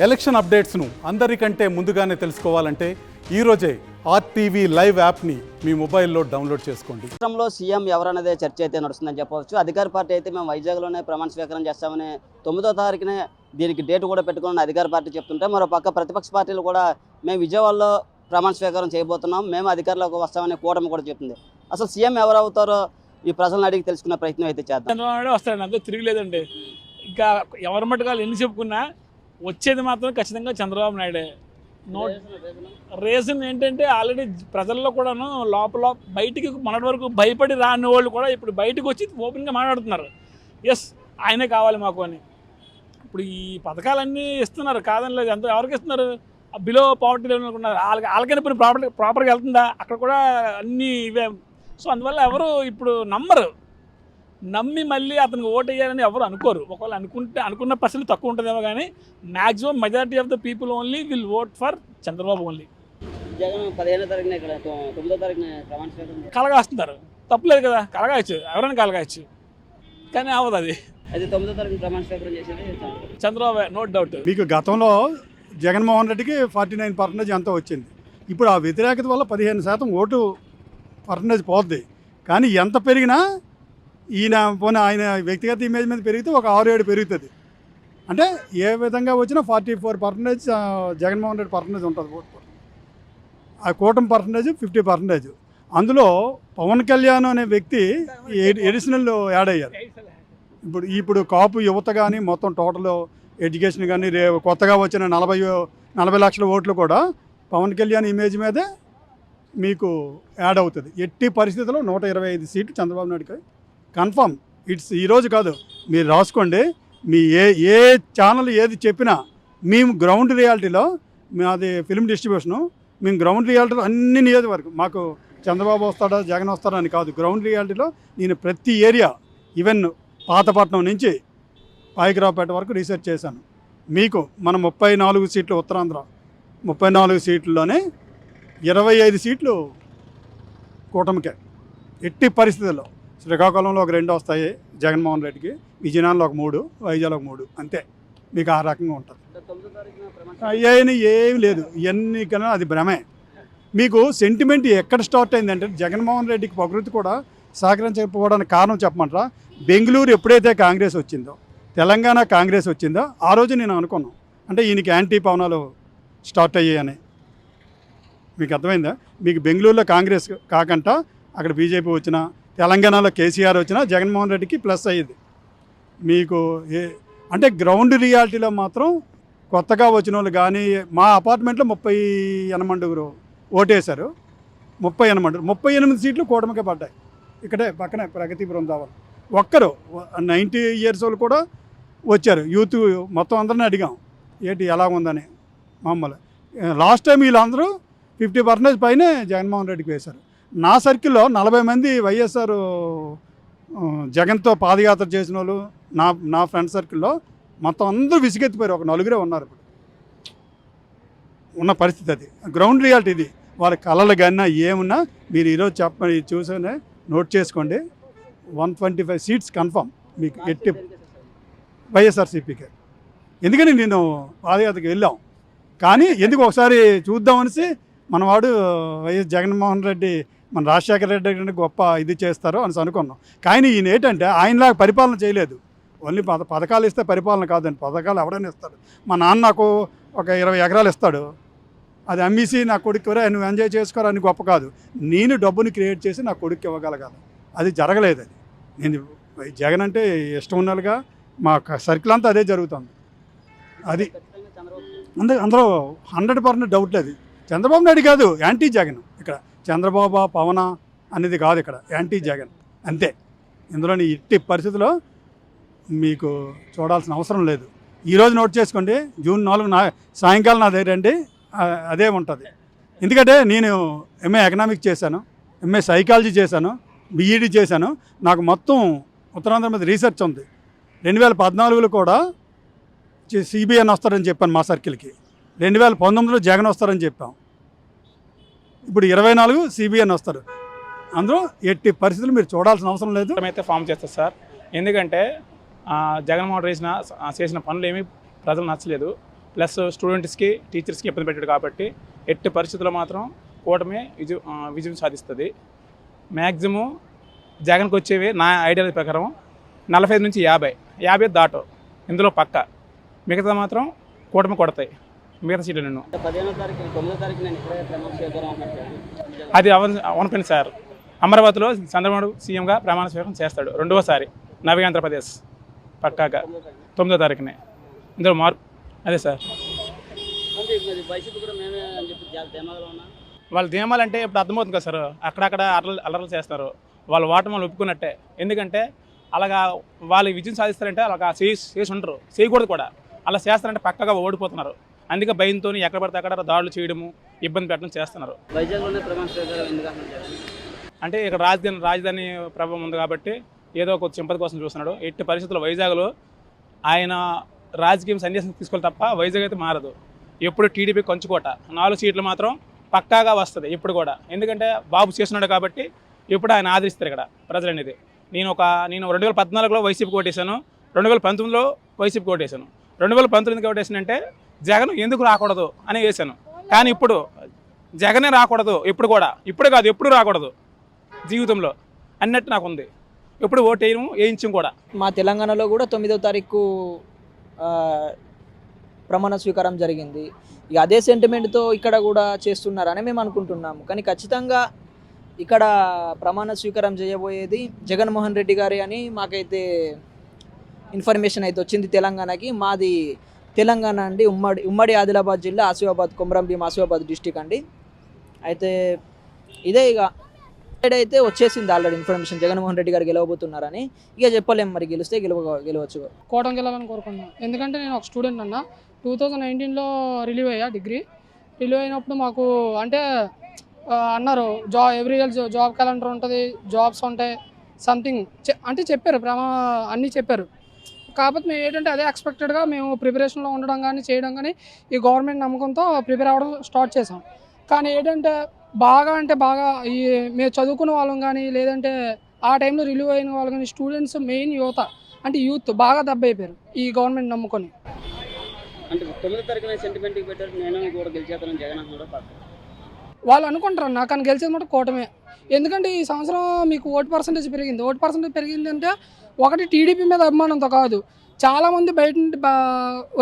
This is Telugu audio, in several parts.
ఎలక్షన్ అప్డేట్స్ను అందరికంటే ముందుగానే తెలుసుకోవాలంటే ఈరోజే ఆర్టీవీ లైవ్ యాప్ని మీ మొబైల్లో డౌన్లోడ్ చేసుకోండి. రాష్ట్రంలో సీఎం ఎవరన్నదే చర్చ అయితే నడుస్తుందని చెప్పవచ్చు. అధికార పార్టీ అయితే మేము వైజాగ్లోనే ప్రమాణ స్వీకారం చేస్తామని 9వ తారీఖునే దీనికి డేట్ కూడా పెట్టుకుని అధికార పార్టీ చెప్తుంటే, మరో పక్క ప్రతిపక్ష పార్టీలు కూడా మేము విజయవాడలో ప్రమాణ స్వీకారం చేయబోతున్నాం, మేము అధికారంలోకి వస్తామని కూటమి కూడా చెప్తుంది. అసలు సీఎం ఎవరు అవుతారో ఈ ప్రజలను అడిగి తెలుసుకునే ప్రయత్నం అయితే చేద్దాం. చంద్రబాబు వస్తాడు, అంతా తిరిగిలేదండి. ఇంకా ఎవరి మట్టుకాలు ఎన్ని చెప్పుకున్నా వచ్చేది మాత్రం ఖచ్చితంగా చంద్రబాబు నాయుడే. రీజన్ ఏంటంటే ఆల్రెడీ ప్రజల్లో కూడాను లోపల బయటికి మొన్నటి వరకు భయపడి రాని వాళ్ళు కూడా ఇప్పుడు బయటకు వచ్చి ఓపెన్గా మాట్లాడుతున్నారు, ఎస్ ఆయనే కావాలి మాకు అని. ఇప్పుడు ఈ పథకాలన్నీ ఇస్తున్నారు, కాదని లేదు. ఎంత ఎవరికి ఇస్తున్నారు? బిలో పవర్టీ లెవెల్ ఉన్నారు, వాళ్ళకైనా ఇప్పుడు ప్రాపర్గా వెళ్తుందా? అక్కడ కూడా అన్నీ ఇవే. సో అందువల్ల ఎవరు ఇప్పుడు నమ్మి మళ్ళీ అతనికి ఓటు వేయాలని ఎవరు అనుకోరు. ఒకవేళ అనుకున్న పర్సెంట్ తక్కువ ఉంటుందేమో, కానీ maximum majority of the people only will vote for Chandrababu only. Jagan 15వ తారీఖున ఇక్కడ 9వ తారీఖున ప్రమాణ స్వీకారం కలగాస్తున్నారు, తప్పులేదు కదా, కలగాయచ్చు, ఎవరైనా కలగాయచ్చు, కానీ అవ్వదు అది. 9వ తారీఖున ప్రమాణ స్వీకారం చేసేది చంద్రబాబు, నో డౌట్. మీకు గతంలో జగన్మోహన్ రెడ్డికి 49% అంతా వచ్చింది. ఇప్పుడు ఆ వ్యతిరేకత వల్ల 15% ఓటు పర్సంటేజ్ పోద్ది. కానీ ఎంత పెరిగినా ఆయన వ్యక్తిగత ఇమేజ్ మీద పెరిగితే ఒక 6-7 పెరుగుతుంది. అంటే ఏ విధంగా వచ్చినా 44% జగన్మోహన్ రెడ్డి పర్సంటేజ్ ఉంటుంది ఓటు. ఆ కూటమి పర్సంటేజ్ 50%. అందులో పవన్ కళ్యాణ్ అనే వ్యక్తి ఎడిషనల్ యాడ్ అయ్యారు. ఇప్పుడు కాపు యువత కానీ మొత్తం టోటల్ ఎడ్యుకేషన్ కానీ కొత్తగా వచ్చిన 40 లక్షల ఓట్లు కూడా పవన్ కళ్యాణ్ ఇమేజ్ మీదే మీకు యాడ్ అవుతుంది. ఎట్టి పరిస్థితుల్లో 125 సీట్లు చంద్రబాబు నాయుడుకి కన్ఫర్మ్. ఇట్స్ ఈరోజు కాదు, మీరు రాసుకోండి. మీ ఏ ఛానల్ ఏది చెప్పినా మేము గ్రౌండ్ రియాలిటీలో, మాది ఫిల్మ్ డిస్ట్రిబ్యూషను, మేము గ్రౌండ్ రియాలిటీలో అన్ని నియోజకవర్గం మాకు చంద్రబాబు వస్తాడా జగన్ వస్తాడా అని కాదు, గ్రౌండ్ రియాలిటీలో నేను ప్రతి ఏరియా ఈవెన్ పాతపట్నం నుంచి పాయికరావుపేట వరకు రీసెర్చ్ చేశాను. మీకు మన 34 సీట్లు ఉత్తరాంధ్ర, 34 సీట్లలోనే 25 సీట్లు కూటమికే. ఎట్టి పరిస్థితుల్లో శ్రీకాకుళంలో ఒక 2 వస్తాయి జగన్మోహన్ రెడ్డికి, విజయనగరంలో ఒక 3, వైజాగ్లో ఒక 3, అంతే. మీకు ఆ రకంగా ఉంటుంది. అయ్యాయని ఏమి లేదు, ఇవన్నీ కన్నా అది భ్రమే. మీకు సెంటిమెంట్ ఎక్కడ స్టార్ట్ అయిందంటే జగన్మోహన్ రెడ్డికి ప్రకృతి కూడా సహకరించకపోవడానికి కారణం చెప్పమంటారా? బెంగళూరు ఎప్పుడైతే కాంగ్రెస్ వచ్చిందో, తెలంగాణ కాంగ్రెస్ వచ్చిందో ఆ రోజు నేను అనుకున్నాను అంటే ఈయనకి యాంటీ పవనాలు స్టార్ట్ అయ్యాయని. మీకు అర్థమైందా? మీకు బెంగళూరులో కాంగ్రెస్ కాకుండా అక్కడ బీజేపీ వచ్చినా, తెలంగాణలో కేసీఆర్ వచ్చినా జగన్మోహన్ రెడ్డికి ప్లస్ అయ్యేది. మీకు అంటే గ్రౌండ్ రియాలిటీలో మాత్రం కొత్తగా వచ్చిన వాళ్ళు కానీ, మా అపార్ట్మెంట్లో 38 ఓటేశారు. 38 సీట్లు కూటమికే పడ్డాయి. ఇక్కడే పక్కనే ప్రగతి బృందావనం. ఒక్కరు 90 ఇయర్స్ వాళ్ళు కూడా వచ్చారు. యూత్ మొత్తం అందరినీ అడిగాం ఏంటి ఎలా ఉందని. మామూలు లాస్ట్ టైం వీళ్ళందరూ 50% పైనే జగన్మోహన్ రెడ్డికి వేశారు. నా సర్కిల్లో 40 మంది వైఎస్ఆర్ జగన్తో పాదయాత్ర చేసిన వాళ్ళు నా ఫ్రెండ్ సర్కిల్లో మొత్తం అందరూ విసిగెత్తిపోయారు. ఒక 4 ఉన్నారు ఇప్పుడు ఉన్న పరిస్థితి. అది గ్రౌండ్ రియాలిటీ. ఇది వాళ్ళ కళలు కన్నా ఏమున్నా మీరు ఈరోజు చెప్పండి, చూసానే నోట్ చేసుకోండి. 125 సీట్స్ కన్ఫర్మ్ మీకు ఎట్టి వైఎస్ఆర్సీపీకి. ఎందుకని నేను పాదయాత్రకి వెళ్ళాం, కానీ ఎందుకు ఒకసారి చూద్దామనేసి మనవాడు వైఎస్ జగన్మోహన్ రెడ్డి మన రాజశేఖర రెడ్డి గొప్ప ఇది చేస్తారు అని అనుకున్నాం. కానీ ఈయన ఏంటంటే ఆయనలాగా పరిపాలన చేయలేదు. ఓన్లీ పథకాలు ఇస్తే పరిపాలన కాదండి. పథకాలు ఎవడైనా ఇస్తాడు. మా నాన్న నాకు ఒక 20 ఎకరాలు ఇస్తాడు, అది అమ్మేసి నా కొడుకు నువ్వు ఎంజాయ్ చేసుకోరా అని గొప్ప కాదు. నేను డబ్బుని క్రియేట్ చేసి నా కొడుకు ఇవ్వగలగాలి. అది జరగలేదు. అది నేను జగన్ అంటే ఇష్టం ఉన్నలుగా మా సర్కిల్ అంతా అదే జరుగుతుంది. అది అందరూ 100% డౌట్ లేదు. చంద్రబాబు నాయుడు కాదు, యాంటీ జగన్. ఇక్కడ చంద్రబాబు పవన అనేది కాదు, ఇక్కడ యాంటీ జగన్ అంతే. ఇందులోని ఇట్టి పరిస్థితిలో మీకు చూడాల్సిన అవసరం లేదు. ఈరోజు నోట్ చేసుకోండి, జూన్ 4 సాయంకాలం నా దగ్గర అండి అదే ఉంటుంది. ఎందుకంటే నేను ఎంఏ ఎకనామిక్స్ చేశాను, ఎంఏ సైకాలజీ చేశాను, బీఈడీ చేశాను. నాకు మొత్తం ఉత్తరాంధ్ర మీద రీసెర్చ్ ఉంది. 2014లో కూడా సిబిఎన్ వస్తారని చెప్పాను మా సర్కిల్కి. 2019లో జగన్ వస్తారని చెప్పాం. ఇప్పుడు 24 సిబిఎన్ వస్తారు. అందులో ఎట్టి పరిస్థితులు మీరు చూడాల్సిన అవసరం లేదు. అయితే ఫామ్ చేస్తారు సార్, ఎందుకంటే జగన్మోహన్ చేసిన పనులు ఏమీ ప్రజలు నచ్చలేదు. ప్లస్ స్టూడెంట్స్కి టీచర్స్కి ఇబ్బంది పెట్టాడు కాబట్టి ఎట్టి పరిస్థితుల్లో మాత్రం కూటమి విజయం సాధిస్తుంది. మ్యాక్సిమం జగన్కి వచ్చేవి నా ఐడియా ప్రకారం 45 నుంచి 50 దాటో ఇందులో పక్క, మిగతా మాత్రం కూటమి కొడతాయి మిగతా సీట్లు. నేను 15వ తారీఖు 9వ తారీఖు నేను ఇక్కడే ప్రమాణ స్వీకారం అన్నట్టు అది అవనపైన సార్ అమరావతిలో చంద్రబాబు సీఎంగా ప్రమాణ స్వీకారం చేస్తాడు రెండవసారి నవ్య ఆంధ్రప్రదేశ్ పక్కాగా 9వ తారీఖునే. ఇందులో మార్పు అదే సార్. అంటే మరి వైసీపీ కూడా మేమే అని చెప్పి ధీమాలో ఉన్నా వాళ్ళ ధీమాలంటే ఇప్పుడు అర్థమవుతుంది కదా సార్, అక్కడక్కడ అల్లర్లు చేస్తారు. వాళ్ళ ఓటమి ఒప్పుకున్నట్టే. ఎందుకంటే అలాగా వాళ్ళు విజయం సాధిస్తారంటే అలాగా చేసి ఉంటారు, చేయకూడదు కూడా. అలా చేస్తారంటే పక్కగా ఓడిపోతున్నారు. అందుకే భయంతో ఎక్కడ పడితే అక్కడ దాడులు చేయడము, ఇబ్బంది పెట్టడం చేస్తున్నారు. వైజాగ్లోనే ప్రమాణ స్వీకారం ఎందుకు అంటున్నారు? అంటే ఇక్కడ రాజధాని ప్రభావం ఉంది కాబట్టి ఏదో ఒక సింపతి కోసం చూస్తున్నాడు. ఎట్టి పరిస్థితుల్లో వైజాగ్లో ఆయన రాజకీయం సన్యాసం తీసుకోవాలి తప్ప వైజాగ్ అయితే మారదు. ఎప్పుడు టీడీపీ కంచుకోట 4 సీట్లు మాత్రం పక్కాగా వస్తుంది ఇప్పుడు కూడా. ఎందుకంటే బాబు చేస్తున్నాడు కాబట్టి ఇప్పుడు ఆయన ఆదరిస్తారు ఇక్కడ ప్రజలు అనేది. నేను 2014లో వైసీపీకి ఓటేశాను, 2019లో వైసీపీకి ఓటేశాను. 2019కి ఓటేసానంటే జగన్ ఎందుకు రాకూడదు అని వేశాను. కానీ ఇప్పుడు జగనే రాకూడదు ఎప్పుడు కూడా, ఇప్పుడు కాదు ఎప్పుడు రాకూడదు జీవితంలో అన్నట్టు నాకు ఉంది. ఎప్పుడు ఓటు వేయించం కూడా. మా తెలంగాణలో కూడా 9వ తారీఖు ప్రమాణ స్వీకారం జరిగింది. ఇక అదే సెంటిమెంట్తో ఇక్కడ కూడా చేస్తున్నారని మేము అనుకుంటున్నాము. కానీ ఖచ్చితంగా ఇక్కడ ప్రమాణ స్వీకారం చేయబోయేది జగన్మోహన్ రెడ్డి గారి అని మాకైతే ఇన్ఫర్మేషన్ అయితే వచ్చింది తెలంగాణకి. మాది తెలంగాణ అండి, ఉమ్మడి ఆదిలాబాద్ జిల్లా ఆసిఫాబాద్, కొమరంభీం ఆసిఫాబాద్ డిస్టిక్ అండి. అయితే ఇదే ఇక అయితే వచ్చేసింది ఆల్రెడీ ఇన్ఫర్మేషన్ జగన్మోహన్ రెడ్డి గారు గెలవబోతున్నారని. ఇక చెప్పలేము, మరి గెలిస్తే గెలవచ్చు. కోటం గెలాలని కోరుకున్నాను. ఎందుకంటే నేను ఒక స్టూడెంట్ అన్న. 2019లో రిలీవ్ అయ్యా డిగ్రీ. రిలీవ్ అయినప్పుడు మాకు అంటే అన్నారు ఎవ్రీ ఇయర్ జాబ్ క్యాలెండర్ ఉంటుంది, జాబ్స్ ఉంటాయి, సంథింగ్ అంటే చెప్పారు, అన్నీ చెప్పారు. కాకపోతే మేము ఏంటంటే అదే ఎక్స్పెక్టెడ్గా మేము ప్రిపరేషన్లో ఉండడం కానీ చేయడం కానీ ఈ గవర్నమెంట్ నమ్మకంతో ప్రిపేర్ అవ్వడం స్టార్ట్ చేసాం. కానీ ఏంటంటే బాగా ఈ మేము చదువుకున్న వాళ్ళం కానీ లేదంటే ఆ టైంలో రిలీవ్ అయిన వాళ్ళు కానీ స్టూడెంట్స్ మెయిన్ యువత అంటే యూత్ బాగా దెబ్బైపోయారు ఈ గవర్నమెంట్ నమ్ముకొని. అంటే 9వ తారీఖున సెంటిమెంట్కి పెట్టారు, నేను కూడా గెలిచేస్తాను జగన్ అంటున్నాడు పక్క. వాళ్ళు అనుకుంటారు అన్న, కానీ గెలిచేది మాట కూటమే. ఎందుకంటే ఈ సంవత్సరం మీకు ఓటు పర్సంటేజ్ పెరిగింది. ఓటు పర్సంటేజ్ పెరిగిందంటే ఒకటి టీడీపీ మీద అభిమానంతో కాదు, చాలామంది బయట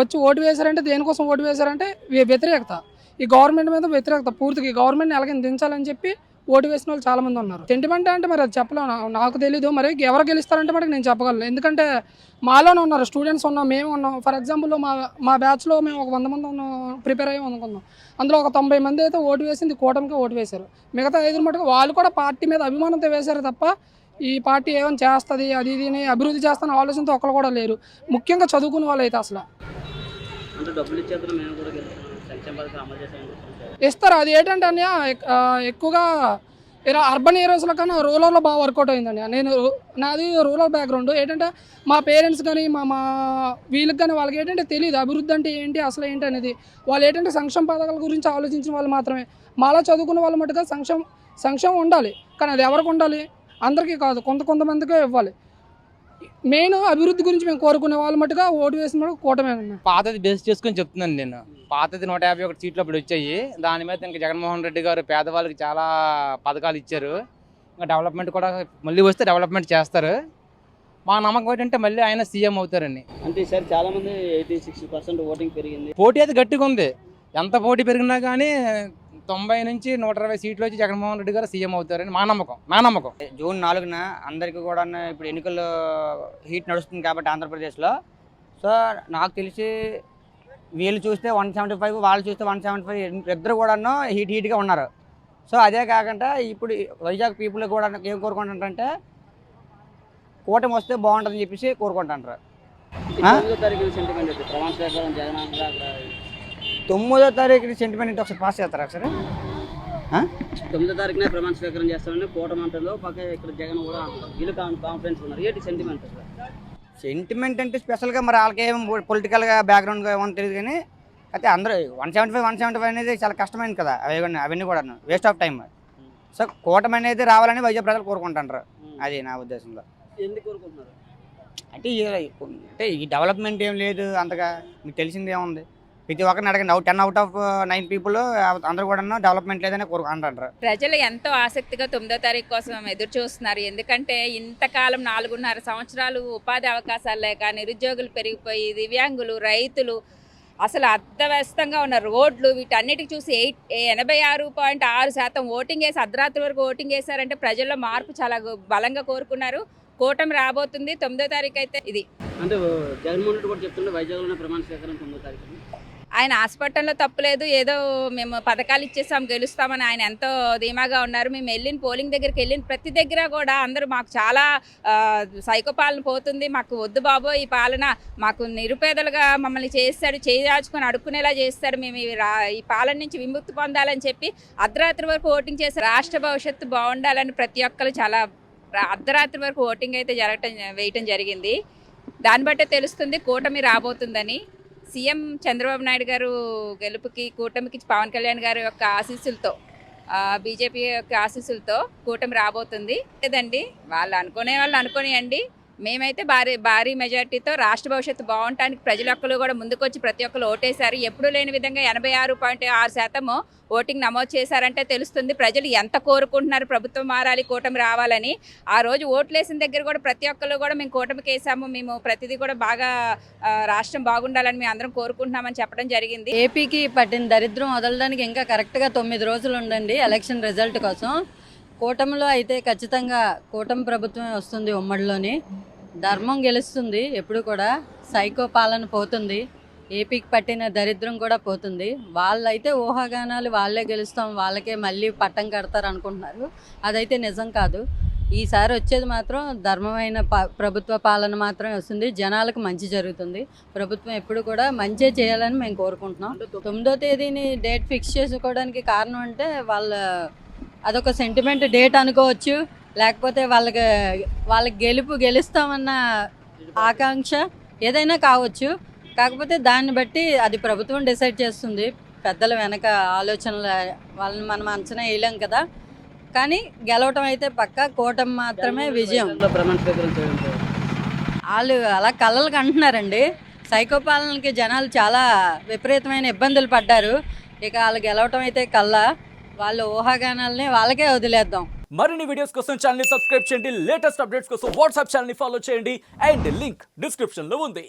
వచ్చి ఓటు వేశారంటే దేనికోసం ఓటు వేశారంటే వ్యతిరేకత, ఈ గవర్నమెంట్ మీద వ్యతిరేకత పూర్తిగా ఈ గవర్నమెంట్ని ఎలాగైనా దించాలని చెప్పి ఓటు వేసిన వాళ్ళు చాలామంది ఉన్నారు. సెంటిమెంట్ అంటే మరి అది చెప్పలేము, నాకు తెలీదు. మరి ఎవరు గెలుస్తారంటే మరి నేను చెప్పగలను. ఎందుకంటే మాలోనే ఉన్నారు, స్టూడెంట్స్ ఉన్నాం, మేము ఉన్నాం. ఫర్ ఎగ్జాంపుల్ మా బ్యాచ్లో మేము ఒక 100 మంది ఉన్నాం, ప్రిపేర్ అయ్యి అనుకున్నాం. అందులో ఒక 90 మంది అయితే ఓటు వేసింది కూటమికి ఓటు వేశారు. మిగతా 5 మటుకు వాళ్ళు కూడా పార్టీ మీద అభిమానంతో వేశారు తప్ప ఈ పార్టీ ఏమైనా చేస్తుంది అది ఇది అభివృద్ధి చేస్తాను ఆలోచనతో ఒకరు కూడా లేరు, ముఖ్యంగా చదువుకునే వాళ్ళు అయితే అసలు. అంటే డబ్బులు ఇచ్చేస్తాను మేము కూడా సంక్షేమ పథకం అమలు చేసాము ఇస్తారు. అది ఏంటంటే అన్న ఎక్కువగా అర్బన్ ఏరియాస్లో కన్నా రూరల్లో బాగా వర్కౌట్ అయిందండి. నాది రూరల్ బ్యాక్గ్రౌండ్. ఏంటంటే మా పేరెంట్స్ కానీ మా వీళ్ళకి కానీ వాళ్ళకి ఏంటంటే తెలియదు అభివృద్ధి అంటే ఏంటి అసలు ఏంటి అనేది. వాళ్ళు ఏంటంటే సంక్షేమ పథకాల గురించి ఆలోచించిన వాళ్ళు మాత్రమే. మాలా చదువుకున్న వాళ్ళు మటుగా సంక్షేమం ఉండాలి, కానీ అది ఎవరికి ఉండాలి, అందరికీ కాదు, కొంతమందికే ఇవ్వాలి. మెయిన్ అభివృద్ధి గురించి మేము కోరుకునే వాళ్ళు మటుగా ఓటు వేసిన కూటమేనన్నా. పాతది బేస్ చేసుకొని చెప్తున్నాను నేను. పాతది 151 సీట్లు అప్పుడు వచ్చాయి. దాని మీద ఇంకా జగన్మోహన్ రెడ్డి గారు పేదవాళ్ళకి చాలా పథకాలు ఇచ్చారు. ఇంకా డెవలప్మెంట్ కూడా మళ్ళీ వస్తే డెవలప్మెంట్ చేస్తారు. మా నమ్మకం ఏంటంటే మళ్ళీ ఆయన సీఎం అవుతారని. అంటే ఈసారి చాలా మంది 86% ఓటింగ్ పెరిగింది. పోటీ అయితే గట్టిగా ఉంది. ఎంత పోటీ పెరిగినా కానీ 90 నుంచి 120 సీట్లు వచ్చి జగన్మోహన్ రెడ్డి గారు సీఎం అవుతారని నా నమ్మకం. జూన్ 4న అందరికీ కూడా ఇప్పుడు ఎన్నికల హీట్ నడుస్తుంది కాబట్టి ఆంధ్రప్రదేశ్లో. సో నాకు తెలిసి వీళ్ళు చూస్తే 175, వాళ్ళు చూస్తే 175, ఇద్దరు కూడా హీట్గా ఉన్నారు. సో అదే కాకుండా ఇప్పుడు వైజాగ్ పీపుల్ కూడా ఏం కోరుకుంటారంటే కూటమి వస్తే బాగుంటుందని చెప్పేసి కోరుకుంటారు. 9వ తారీఖున సెంటిమెంట్ అయితే ప్రమాణ స్వీకారం జగన్ అక్కడ 9వ తారీఖున సెంటిమెంట్ ఒకసారి పాస్ చేస్తారా ఒకసారి? 9వ తారీఖునే ప్రమాణ స్వీకారం చేస్తామని కూటమి అంటారు, పక్క ఇక్కడ జగన్ కూడా వీళ్ళు కాన్ఫిడెన్స్ ఉన్నారు. ఏంటి సెంటిమెంట్? సెంటిమెంట్ అంటే స్పెషల్గా మరి వాళ్ళకి ఏం పొలిటికల్గా బ్యాక్గ్రౌండ్గా ఏమో తెలియదు, కానీ అయితే అందరూ 175 అనేది చాలా కష్టమైంది కదా. అవన్నీ కూడా వేస్ట్ ఆఫ్ టైం. సో కూటమి అనేది రావాలని వైజాగ్ ప్రజలు కోరుకుంటారు. అది నా ఉద్దేశంలో. ఎందుకు కోరుకుంటున్నారు అంటే ఈ డెవలప్మెంట్ ఏం లేదు అంతగా, మీకు తెలిసింది ఏముంది. ప్రతి ఒక్కరిని అడగండి 10 out of 9 పీపుల్ అందరూ కూడా డెవలప్మెంట్ లేదని అంటారు. ప్రజలు ఎంతో ఆసక్తిగా 9వ తారీఖు కోసం ఎదురు చూస్తున్నారు. ఎందుకంటే ఇంతకాలం 4.5 సంవత్సరాలు ఉపాధి అవకాశాలు లేక నిరుద్యోగులు పెరిగిపోయి దివ్యాంగులు, రైతులు అసలు అస్తవ్యస్తంగా ఉన్న రోడ్లు వీటన్నిటికి చూసి 86.6% ఓటింగ్ వేసి అర్ధరాత్రి వరకు ఓటింగ్ వేశారంటే ప్రజల్లో మార్పు చాలా బలంగా కోరుకున్నారు. కూటమి రాబోతుంది 9వ తారీఖు అయితే ఇది. అంటే జగన్మోహన్ రెడ్డి కూడా చెప్తుండే వైజాగ్లోనే ప్రమాణ స్వీకారం 9వ తారీఖు. ఆయన ఆస్పటల్లో తప్పులేదు, ఏదో మేము పథకాలు ఇచ్చేసాం గెలుస్తామని ఆయన ఎంతో ధీమాగా ఉన్నారు. మేము వెళ్ళిన పోలింగ్ దగ్గరికి వెళ్ళిన ప్రతి దగ్గర కూడా అందరూ మాకు చాలా సైకో పాలన పోతుంది, మాకు వద్దు బాబో ఈ పాలన, మాకు నిరుపేదలుగా మమ్మల్ని చేస్తాడు, చేయాచుకొని అడుక్కునేలా చేస్తాడు, మేము ఈ పాలన నుంచి విముక్తి పొందాలని చెప్పి అర్ధరాత్రి వరకు ఓటింగ్ చేశారు. రాష్ట్ర భవిష్యత్తు బాగుండాలని ప్రతి ఒక్కరు చాలా అర్ధరాత్రి వరకు ఓటింగ్ అయితే వేయటం జరిగింది. దాన్ని బట్టే తెలుస్తుంది కూటమి రాబోతుందని. సీఎం చంద్రబాబు నాయుడు గారు గెలుపుకి కూటమికి పవన్ కళ్యాణ్ గారి యొక్క ఆశీస్సులతో, బీజేపీ యొక్క ఆశీస్సులతో కూటమి రాబోతుంది. లేదండి వాళ్ళు అనుకోనియండి, మేమైతే భారీ మెజార్టీతో రాష్ట్ర భవిష్యత్తు బాగుండటానికి ప్రజల ఒక్కరు కూడా ముందుకొచ్చి ప్రతి ఒక్కరు ఓటేశారు. ఎప్పుడూ లేని విధంగా 86.6% ఓటింగ్ నమోదు చేశారంటే తెలుస్తుంది ప్రజలు ఎంత కోరుకుంటున్నారు ప్రభుత్వం మారాలి, కూటమి రావాలని. ఆ రోజు ఓట్లు వేసిన దగ్గర కూడా ప్రతి ఒక్కరు కూడా మేము కూటమికి వేసాము, మేము ప్రతిదీ కూడా బాగా రాష్ట్రం బాగుండాలని మేము అందరం కోరుకుంటున్నామని చెప్పడం జరిగింది. ఏపీకి పట్టిన దరిద్రం వదలడానికి ఇంకా కరెక్ట్గా 9 రోజులు ఉండండి ఎలక్షన్ రిజల్ట్ కోసం. కూటమిలో అయితే ఖచ్చితంగా కూటమి ప్రభుత్వమే వస్తుంది. ఉమ్మడిలోని ధర్మం గెలుస్తుంది. ఎప్పుడు కూడా సైకో పాలన పోతుంది. ఏపీకి పట్టిన దరిద్రం కూడా పోతుంది. వాళ్ళైతే ఊహాగానాలు వాళ్ళే గెలుస్తాం, వాళ్ళకే మళ్ళీ పట్టం కడతారు అనుకుంటున్నారు. అదైతే నిజం కాదు. ఈసారి వచ్చేది మాత్రం ధర్మమైన ప్రభుత్వ పాలన మాత్రమే వస్తుంది. జనాలకు మంచి జరుగుతుంది. ప్రభుత్వం ఎప్పుడు కూడా మంచి చేయాలని మేము కోరుకుంటున్నాం. 9వ తేదీని డేట్ ఫిక్స్ చేసుకోవడానికి కారణం అంటే అదొక సెంటిమెంట్ డేట్ అనుకోవచ్చు, లేకపోతే వాళ్ళకి గెలుస్తామన్న ఆకాంక్ష ఏదైనా కావచ్చు. కాకపోతే దాన్ని బట్టి అది ప్రభుత్వం డిసైడ్ చేస్తుంది. పెద్దల వెనక ఆలోచనలు వాళ్ళని మనం అంచనా వేయలేం కదా. కానీ గెలవటం అయితే పక్కా. కూటమి మాత్రమే విజయం. ప్రమాణ స్వీకారం చేయండి. వాళ్ళు అలా కళ్ళకి అంటున్నారండి. సైకో పాలనకి జనాలు చాలా విపరీతమైన ఇబ్బందులు పడ్డారు. ఇక వాళ్ళు గెలవటం అయితే కల్లా. వాళ్ళ ఊహాగానాలని వాళ్ళకే వదిలేద్దాం. మరిన్ని వీడియోస్ కోసం ఛానల్ ని సబ్స్క్రైబ్ చేయండి. లేటెస్ట్ అప్డేట్స్ కోసం వాట్సాప్ ఛానల్ ని ఫాలో చేయండి. అండ్ లింక్ డిస్క్రిప్షన్ లో ఉంది.